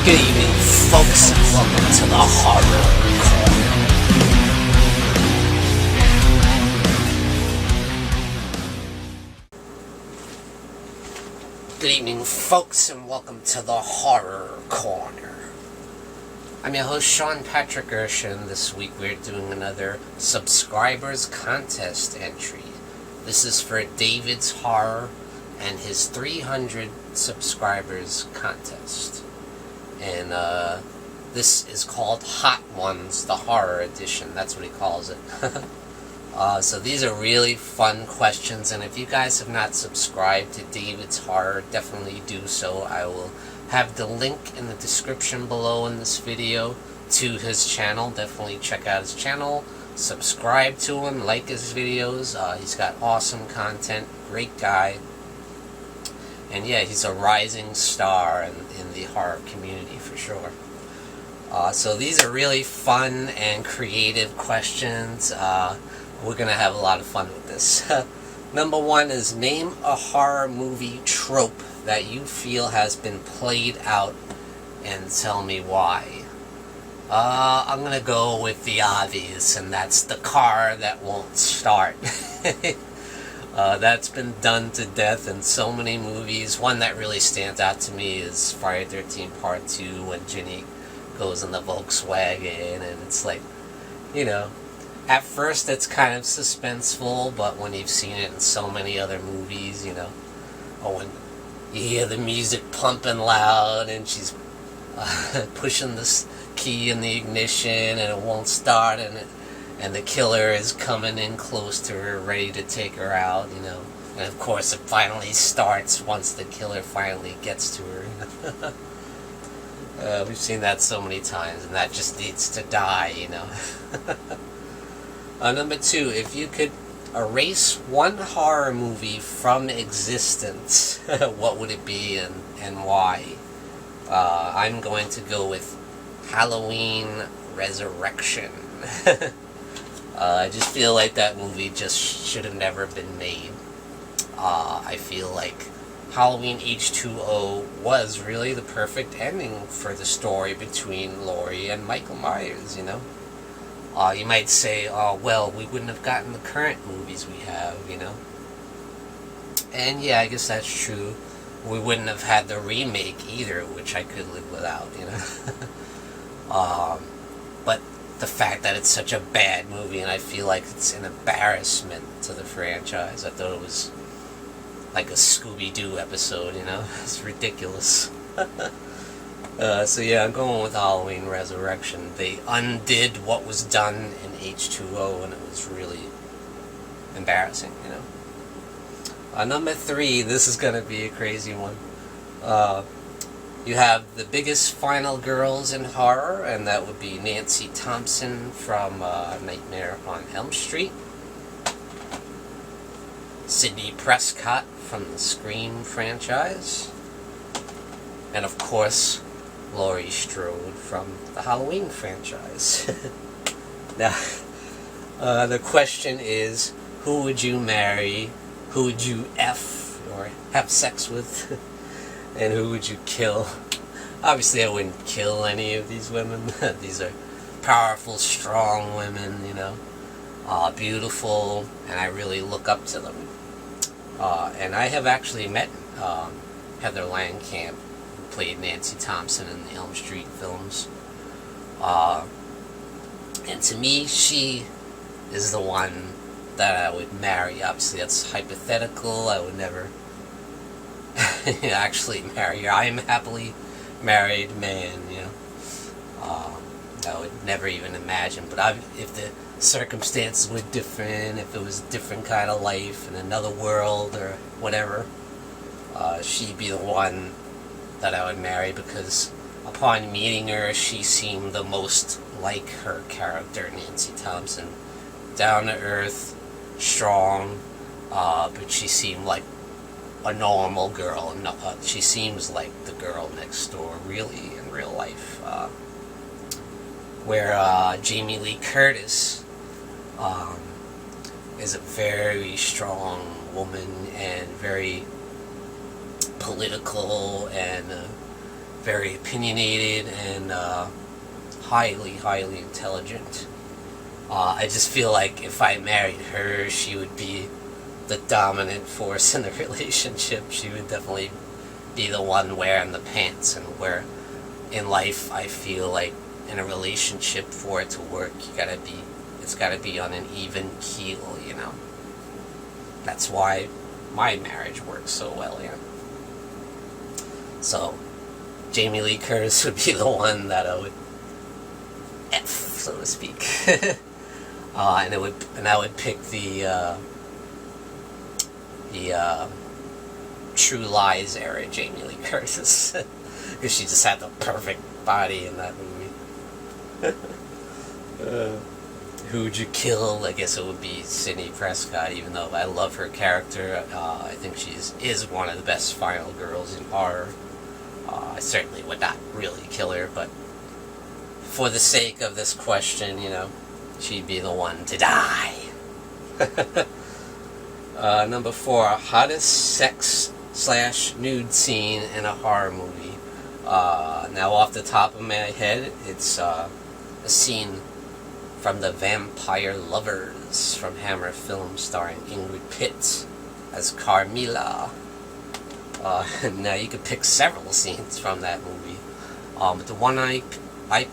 Good evening, folks, and welcome to the Horror Corner. Good evening, folks, and welcome to the Horror Corner. I'm your host, Sean Patrick Gershon. This week we're doing another subscribers contest entry. This is for David's Horror and his 300 subscribers contest. And this is called Hot Ones, the Horror Edition. That's what he calls it. So these are really fun questions, and if you guys have not subscribed to David's Horror, definitely do so. I will have the link in the description below in this video to his channel. Definitely check out his channel, subscribe to him, like his videos. He's got awesome content, great guy. And yeah, he's a rising star in the horror community for sure. So these are really fun and creative questions. We're going to have a lot of fun with this. Number one is, name a horror movie trope that you feel has been played out and tell me why. I'm going to go with the obvious, and that's the car that won't start. That's been done to death in so many movies. One that really stands out to me is Friday 13 Part 2, when Ginny goes in the Volkswagen, and it's like, you know, at first it's kind of suspenseful, but when you've seen it in so many other movies, you know, or when you hear the music pumping loud and she's pushing this key in the ignition and it won't start, and the killer is coming in close to her, ready to take her out, you know. And of course it finally starts once the killer finally gets to her. We've seen that so many times, and that just needs to die, you know. Number two, if you could erase one horror movie from existence, what would it be and why? I'm going to go with Halloween Resurrection. I just feel like that movie just should have never been made. I feel like Halloween H2O was really the perfect ending for the story between Laurie and Michael Myers, you know? You might say, oh, well, we wouldn't have gotten the current movies we have, you know? And yeah, I guess that's true. We wouldn't have had the remake either, which I could live without, you know? But the fact that it's such a bad movie, and I feel like it's an embarrassment to the franchise. I thought it was like a Scooby-Doo episode, you know? It's ridiculous. So yeah, I'm going with Halloween Resurrection. They undid what was done in H2O, and it was really embarrassing, you know? Number three, this is going to be a crazy one. You have the biggest final girls in horror, and that would be Nancy Thompson from Nightmare on Elm Street, Sidney Prescott from the Scream franchise, and of course, Laurie Strode from the Halloween franchise. Now, the question is, who would you marry, who would you F or have sex with, and who would you kill? Obviously, I wouldn't kill any of these women. These are powerful, strong women, you know, beautiful, and I really look up to them. And I have actually met Heather Langenkamp, who played Nancy Thompson in the Elm Street films. And to me, she is the one that I would marry. Obviously, that's hypothetical. I would never actually marry her. I am a happily married man, you know. I would never even imagine. But if the circumstances were different, if it was a different kind of life in another world or whatever, she'd be the one that I would marry, because upon meeting her, she seemed the most like her character, Nancy Thompson. Down to earth, strong, but she seemed like a normal girl. She seems like the girl next door, really, in real life. Where Jamie Lee Curtis is a very strong woman and very political and very opinionated and highly, highly intelligent. I just feel like if I married her, she would be the dominant force in the relationship. She would definitely be the one wearing the pants, and where in life I feel like in a relationship, for it to work, it's gotta be on an even keel, you know. That's why my marriage works so well, yeah. So Jamie Lee Curtis would be the one that I would F, so to speak. And I would pick the True Lies era Jamie Lee Curtis, because she just had the perfect body in that movie. Who would you kill? I guess it would be Sidney Prescott, even though I love her character. I think she is one of the best final girls in horror. I certainly would not really kill her, but for the sake of this question, you know, she'd be the one to die. Number 4, hottest sex/nude scene in a horror movie. Now, off the top of my head, it's a scene from The Vampire Lovers from Hammer Films, starring Ingrid Pitt as Carmilla. Now, you could pick several scenes from that movie, but the one I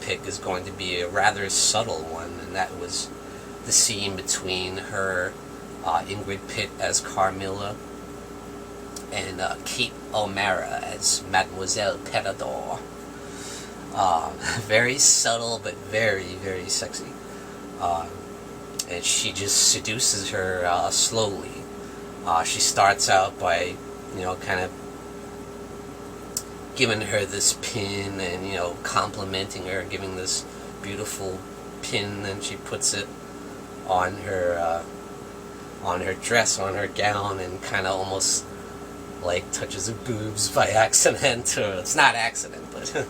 pick is going to be a rather subtle one, and that was the scene between her, Ingrid Pitt as Carmilla, and Kate O'Mara as Mademoiselle Peridot. Very subtle, but very, very sexy. And she just seduces her slowly. She starts out by, you know, kind of giving her this pin and, you know, complimenting her, giving this beautiful pin, and she puts it on her dress, on her gown, and kind of almost like touches her boobs by accident, or it's not accident, but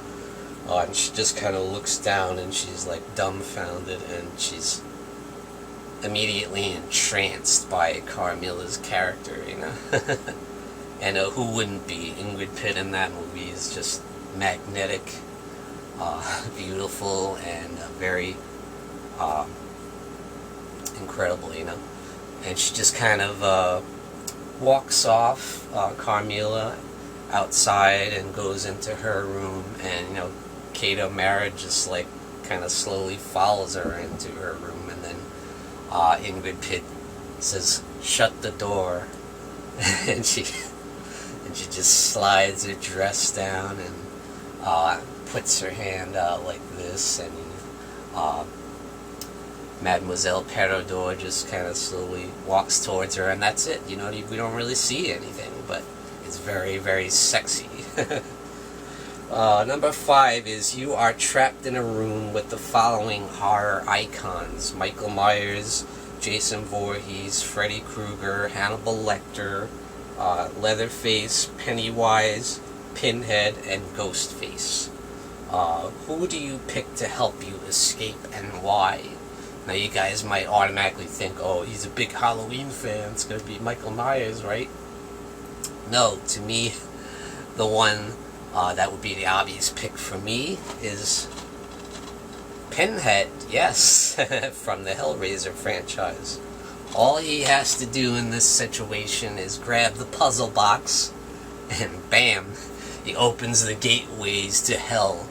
and she just kind of looks down and she's like dumbfounded, and she's immediately entranced by Carmilla's character, you know. And who wouldn't be? Ingrid Pitt in that movie is just magnetic, beautiful, and very incredible, you know. And she just kind of walks off, Carmilla, outside, and goes into her room, and, you know, Kate O'Mara just like kind of slowly follows her into her room, and then Ingrid Pitt says, "Shut the door," and she just slides her dress down and puts her hand out like this, and Mademoiselle Peridot just kind of slowly walks towards her, and that's it. You know, we don't really see anything, but it's very, very sexy. Number 5 is you are trapped in a room with the following horror icons: Michael Myers, Jason Voorhees, Freddy Krueger, Hannibal Lecter, Leatherface, Pennywise, Pinhead, and Ghostface. Who do you pick to help you escape, and why? Now, you guys might automatically think, oh, he's a big Halloween fan, it's going to be Michael Myers, right? No, to me, the one that would be the obvious pick for me is Pinhead, yes, from the Hellraiser franchise. All he has to do in this situation is grab the puzzle box, and bam, he opens the gateways to hell.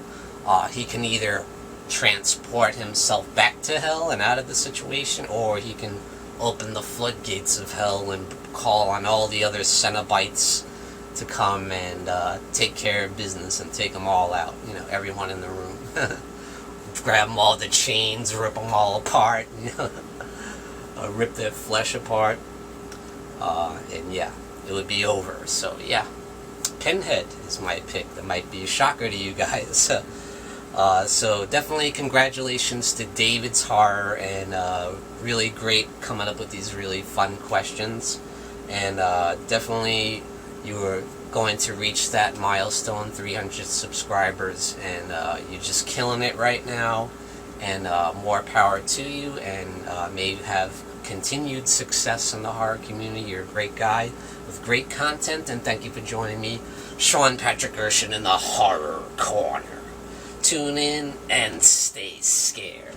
He can either transport himself back to hell and out of the situation, or he can open the floodgates of hell and call on all the other Cenobites to come and take care of business and take them all out. You know, everyone in the room. Grab them all, the chains, rip them all apart, you know, rip their flesh apart, and yeah, it would be over. So yeah, Pinhead is my pick. That might be a shocker to you guys. So definitely congratulations to David's Horror, and really great coming up with these really fun questions, and definitely you were going to reach that milestone, 300 subscribers, and you're just killing it right now, and more power to you, and may you have continued success in the horror community. You're a great guy with great content, and thank you for joining me Sean Patrick Gershon in the Horror Corner. Tune in and stay scared.